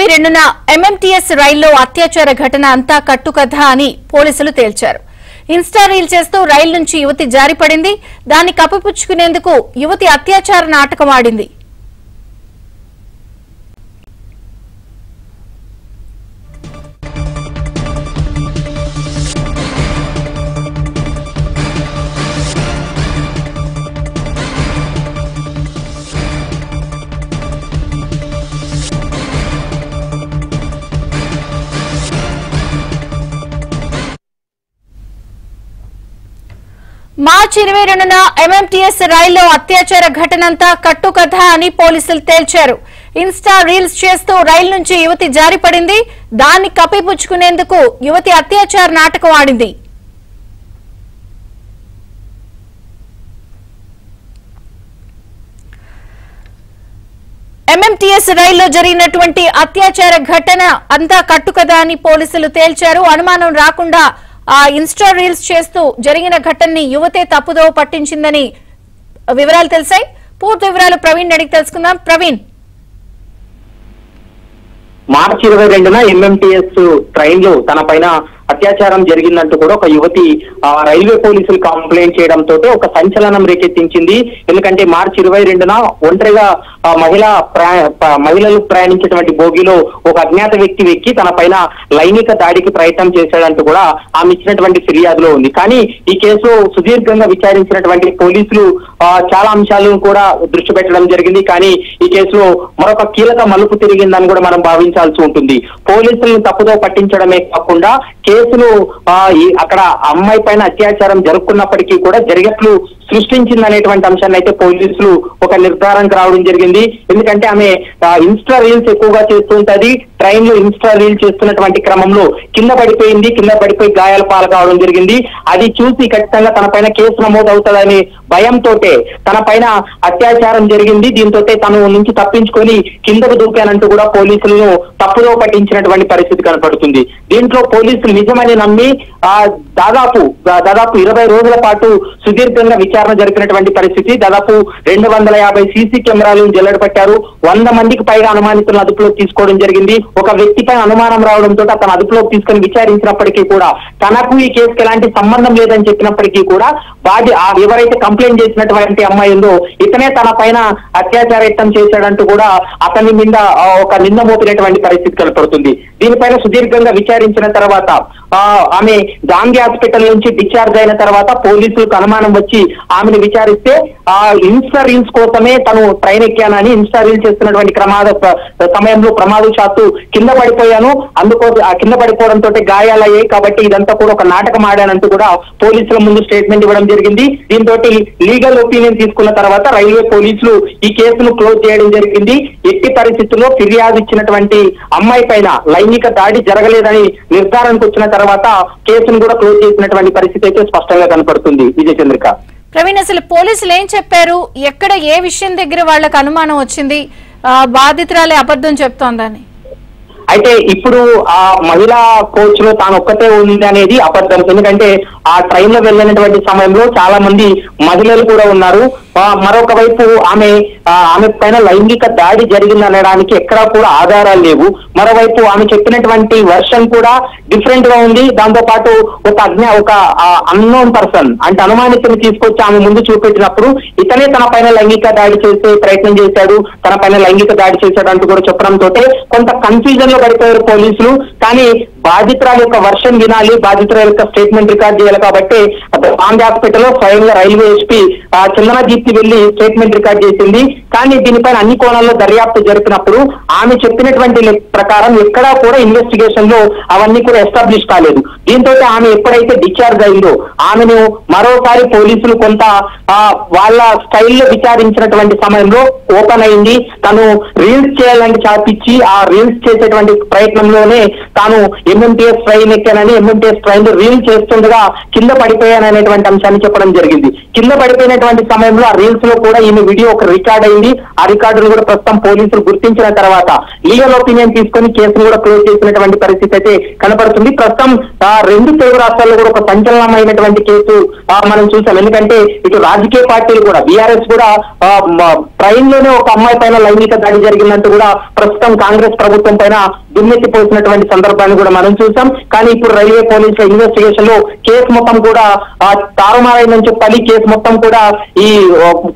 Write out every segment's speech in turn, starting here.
22న MMTS రైల్లో అత్యాచార ఘటన అంతా కట్టుకథ అని పోలీసులు తేల్చారు. ఇన్స్టా రీల్ చేస్తూ రైలు నుంచి యువతి జారిపడింది. దాన్ని కప్పిపుచ్చుకునేందుకు యువతి అత్యాచార నాటకం ఆడింది. మార్చి 22న ఎంఎంటీఎస్ రైల్లో అత్యాచార ఘటనంతా కట్టుకథ అని పోలీసులు తేల్చారు. ఇన్స్టా రీల్స్ చేస్తూ రైలు నుంచి యువతి జారిపడింది. దాన్ని కప్పిపుచ్చుకునేందుకు యువతి అత్యాచార నాటకం ఆడింది. ఎంఎంటీఎస్ రైల్లో జరిగినటువంటి అత్యాచార ఘటన అంతా కట్టుకథ అని పోలీసులు తేల్చారు. అనుమానం రాకుండా ఆ ఇన్స్టా రీల్స్ చేస్తూ జరిగిన ఘటనని యువతే తప్పుదోవ పట్టించిందని వివరాలు తెలిసాయి. పూర్తి వివరాలు ప్రవీణ్ అడిగి తెలుసుకుందాం. ప్రవీణ్, మార్చి 22న ఎంఎంటీఎస్ ట్రైన్ లో తన పైన అత్యాచారం జరిగిందంటూ కూడా ఒక యువతి రైల్వే పోలీసులు కంప్లైంట్ చేయడంతో ఒక సంచలనం రేకెత్తించింది. ఎందుకంటే మార్చి 22న ఒంటరిగా మహిళలు ప్రయాణించేటువంటి బోగిలో ఒక అజ్ఞాత వ్యక్తి వెక్కి తన పైన లైంగిక దాడికి ప్రయత్నం చేశాడంటూ కూడా ఆమె ఇచ్చినటువంటి ఫిర్యాదులో ఉంది. కానీ ఈ కేసు సుదీర్ఘంగా విచారించినటువంటి పోలీసులు చాలా అంశాలను కూడా దృష్టి పెట్టడం జరిగింది. కానీ ఈ కేసులో మరొక కీలక మలుపు తిరిగిందని కూడా మనం భావించాల్సి ఉంటుంది. పోలీసులను తప్పుదో పట్టించడమే కాకుండా కేసులు అక్కడ అమ్మాయి పైన అత్యాచారం జరుపుకున్నప్పటికీ కూడా జరిగట్లు సృష్టించిందనేటువంటి అంశాన్ని అయితే పోలీసులు ఒక నిర్ధారణకు రావడం జరిగింది. ఎందుకంటే ఆమె ఇన్స్టా రీల్స్ ఎక్కువగా చేస్తుంటది. ట్రైన్ లో ఇన్స్టా రీల్ చేస్తున్నటువంటి క్రమంలో కింద పడిపోయి గాయాల పాలు కావడం జరిగింది. అది చూసి ఖచ్చితంగా తన పైన కేసు నమోదు అవుతుందనే భయంతో తన పైన అత్యాచారం జరిగింది. దీంతో తను నుంచి తప్పించుకొని కిందకు దూకానంటూ కూడా పోలీసులను తప్పుదో పట్టించినటువంటి పరిస్థితి కనపడుతుంది. దీంట్లో పోలీసులు నిజమని నమ్మి దాదాపు 20 రోజుల పాటు సుదీర్ఘంగా విచారణ జరిపినటువంటి పరిస్థితి. దాదాపు 250 సీసీ కెమెరాలను జల్లెడపట్టారు. 100 మందికి పైగా అనుమానితులను అదుపులోకి తీసుకోవడం జరిగింది. ఒక వ్యక్తిపై అనుమానం రావడంతో అతను అదుపులోకి తీసుకొని విచారించినప్పటికీ కూడా తనకు ఈ కేసుకి ఎలాంటి సంబంధం లేదని చెప్పినప్పటికీ కూడా ఎవరైతే కంప్లైంట్ చేసినటువంటి అమ్మాయి ఉందో ఇతనే తన పైన అత్యాచార యత్నం చేశాడంటూ కూడా అతని మీద ఒక నింద మోపినటువంటి పరిస్థితి కనపడుతుంది. దీనిపైన సుదీర్ఘంగా విచారించిన తర్వాత ఆమె గాంధీ హాస్పిటల్ నుంచి డిశ్చార్జ్ అయిన తర్వాత పోలీసులకు అనుమానం వచ్చి ఆమెను విచారిస్తే ఇన్స్టా రీల్స్ కోసమే తను ట్రైన్ ఎక్కానని, ఇన్స్టా రీల్స్ చేస్తున్నటువంటి సమయంలో ప్రమాదవశాత్తు కింద పడిపోయాను, కింద పడిపోవడంతో గాయాలయ్యాయి, కాబట్టి ఇదంతా కూడా ఒక నాటకం ఆడానంటూ కూడా పోలీసుల ముందు స్టేట్మెంట్ ఇవ్వడం జరిగింది. దీంతో లీగల్ ఒపీనియన్ తీసుకున్న తర్వాత రైల్వే పోలీసులు ఈ కేసును క్లోజ్ చేయడం జరిగింది. ఎట్టి పరిస్థితుల్లో ఫిర్యాదు ఇచ్చినటువంటి అమ్మాయి పైన లైంగిక దాడి జరగలేదని నిర్ధారణకు వచ్చిన తర్వాత కేసును కూడా క్లోజ్ చేసినటువంటి పరిస్థితి అయితే స్పష్టంగా కనపడుతుంది. విజయచంద్రిక, ప్రవీణ్, అసలు పోలీసులు ఏం చెప్పారు? ఎక్కడ ఏ విషయం దగ్గర వాళ్ళకి అనుమానం వచ్చింది? బాధితురాలే అబద్ధం చెప్తోందని. అయితే ఇప్పుడు ఆ మహిళా కోచ్ లో తాను ఒక్కతే ఉంది అనేది అబద్ధం. ఎందుకంటే ఆ ట్రైన్ లో వెళ్ళినటువంటి సమయంలో చాలా మంది మహిళలు కూడా ఉన్నారు. మరొక వైపు ఆమె పైన లైంగిక దాడి జరిగిందనడానికి ఎక్కడా కూడా ఆధారాలు లేవు. మరోవైపు ఆమె చెప్పినటువంటి వర్షన్ కూడా డిఫరెంట్ గా ఉంది. దాంతో పాటు ఒక అన్నోన్ పర్సన్ అంటే అనుమానితుని తీసుకొచ్చి ఆమె ముందు చూపెట్టినప్పుడు ఇతనే తన పైన లైంగిక దాడి చేసే ప్రయత్నం చేశాడు, తన పైన లైంగిక దాడి చేశాడు అంటూ కూడా చెప్పడంతో కొంత కన్ఫ్యూజన్ లో పడిపోయారు పోలీసులు. కానీ బాధితురాల యొక్క వర్షన్ వినాలి, బాధితురాల యొక్క స్టేట్మెంట్ రికార్డ్ చేయాలి కాబట్టి గాంధీ హాస్పిటల్లో స్వయంగా రైల్వే ఎస్పీ చందనదీప్తి వెళ్లి స్టేట్మెంట్ రికార్డ్ చేసింది. కానీ దీనిపైన అన్ని కోణాల్లో దర్యాప్తు జరిపినప్పుడు ఆమె చెప్పినటువంటి ప్రకారం ఎక్కడా కూడా ఇన్వెస్టిగేషన్ లో అవన్నీ కూడా ఎస్టాబ్లిష్ కాలేదు. దీంతో ఆమె ఎప్పుడైతే డిశ్చార్జ్ అయిందో ఆమెను మరోసారి పోలీసులు కొంత వాళ్ళ స్టైల్లో విచారించినటువంటి సమయంలో ఓపెన్ అయింది. తను రీల్స్ చేయాలని చాపిచ్చి ఆ రీల్స్ చేసేటువంటి ప్రయత్నంలోనే తాను ఎంఎంటీఎస్ ట్రైన్ ఎక్కానని ఎంఎంటీఎస్ ట్రైన్ రీల్ చేస్తుండగా కింద పడిపోయాననేటువంటి అంశాన్ని చెప్పడం జరిగింది. కింద పడిపోయినటువంటి సమయంలో ఆ రీల్స్ లో కూడా ఈమె వీడియో ఒక రికార్డ్ అయింది. ఆ రికార్డును కూడా ప్రస్తుతం పోలీసులు గుర్తించిన తర్వాత లీగల్ ఒపీనియన్ తీసుకొని కేసును కూడా క్లోజ్ చేసినటువంటి పరిస్థితి అయితే కనపడుతుంది. ప్రస్తుతం రెండు తెలుగు రాష్ట్రాల్లో కూడా ఒక సంచలనమైనటువంటి కేసు మనం చూసాం. ఎందుకంటే ఇటు రాజకీయ పార్టీలు కూడా బీఆర్ఎస్ కూడా ట్రైన్ లోనే ఒక అమ్మాయి పైన లైంగిక దాడి జరిగిందంటూ కూడా ప్రస్తుతం కాంగ్రెస్ ప్రభుత్వం పైన దుమ్మెత్తిపోసినటువంటి సందర్భాన్ని కూడా మనం చూసాం. కానీ ఇప్పుడు రైల్వే పోలీసుల ఇన్వెస్టిగేషన్ లో కేసు మొత్తం కూడా తారుమారైందని చెప్పాలి. కేసు మొత్తం కూడా ఈ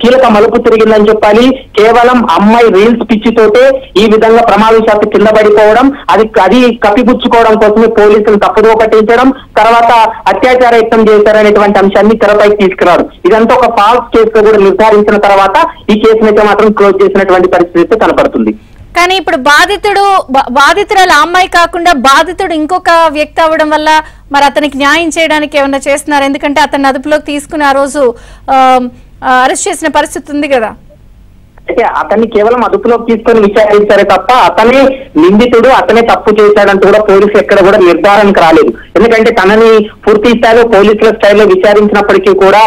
కీలక మలుపు తిరిగిందని చెప్పాలి. కేవలం అమ్మాయి రీల్స్ పిచ్చితోటే ఈ విధంగా ప్రమాదవశాత్తు కింద పడిపోవడం, అది కప్పిపుచ్చుకోవడం కోసమే పోలీసులు తప్పుదోవ పట్టించడం, తర్వాత అత్యాచార యత్నం చేశారనేటువంటి అంశాన్ని తెరపైకి తీసుకురావడం, ఇదంతా ఒక ఫాల్స్ కేసుగా కూడా నిర్ధారించిన తర్వాత ఈ కేసునైతే మాత్రం క్లోజ్ చేసినటువంటి పరిస్థితి కనపడుతుంది. కానీ ఇప్పుడు బాధితురాలు అమ్మాయి కాకుండా బాధితుడు ఇంకొక వ్యక్తి అవ్వడం వల్ల మరి అతనికి న్యాయం చేయడానికి ఏమన్నా చేస్తున్నారు? ఎందుకంటే అతన్ని అదుపులోకి తీసుకుని ఆ రోజు అరెస్ట్ చేసిన పరిస్థితి ఉంది కదా. అయితే అతన్ని కేవలం అదుపులోకి తీసుకొని విచారించారే తప్ప అతనే నిందితుడు, అతనే తప్పు చేశాడంటూ కూడా పోలీసులు ఎక్కడ కూడా నిర్ధారణకు రాలేదు. ఎందుకంటే తనని పూర్తి స్థాయిలో పోలీసుల స్థాయిలో విచారించినప్పటికీ కూడా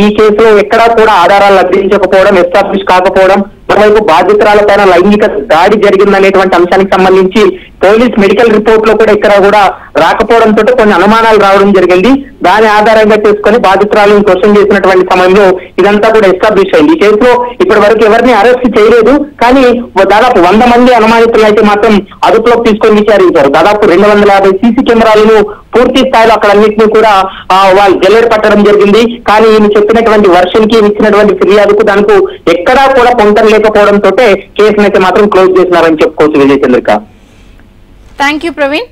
ఈ కేసులో ఎక్కడా కూడా ఆధారాలు లభించకపోవడం, ఎస్టాబ్లిష్ కాకపోవడం, మరోవైపు బాధితురాలపైన లైంగిక దాడి జరిగిందనేటువంటి అంశానికి సంబంధించి పోలీస్ మెడికల్ రిపోర్ట్ లో కూడా ఇక్కడ కూడా రాకపోవడంతో కొన్ని అనుమానాలు రావడం జరిగింది. దాని ఆధారంగా చేసుకుని బాధితురాలను క్వశ్చన్ చేసినటువంటి సమయంలో ఇదంతా కూడా ఎస్టాబ్లిష్ అయింది. ఈ కేసులో ఇప్పటి వరకు ఎవరిని అరెస్ట్ చేయలేదు. కానీ దాదాపు 100 మంది అనుమానితులను అయితే మాత్రం అదుపులోకి తీసుకొని విచారించారు. దాదాపు 250 సీసీ కెమెరాలను పూర్తి స్థాయిలో అక్కడ అన్నింటినీ కూడా వాళ్ళు జల్లెడ పట్టడం జరిగింది. కానీ ఈయన చెప్పినటువంటి వర్షన్ కి ఇచ్చినటువంటి ఫిర్యాదుకు దానికి ఎక్కడా కూడా పొంతన లేకపోవడంతో కేసునైతే మాత్రం క్లోజ్ చేసినారని చెప్పుకోవచ్చు. విజయచంద్రిక. Thank you Praveen.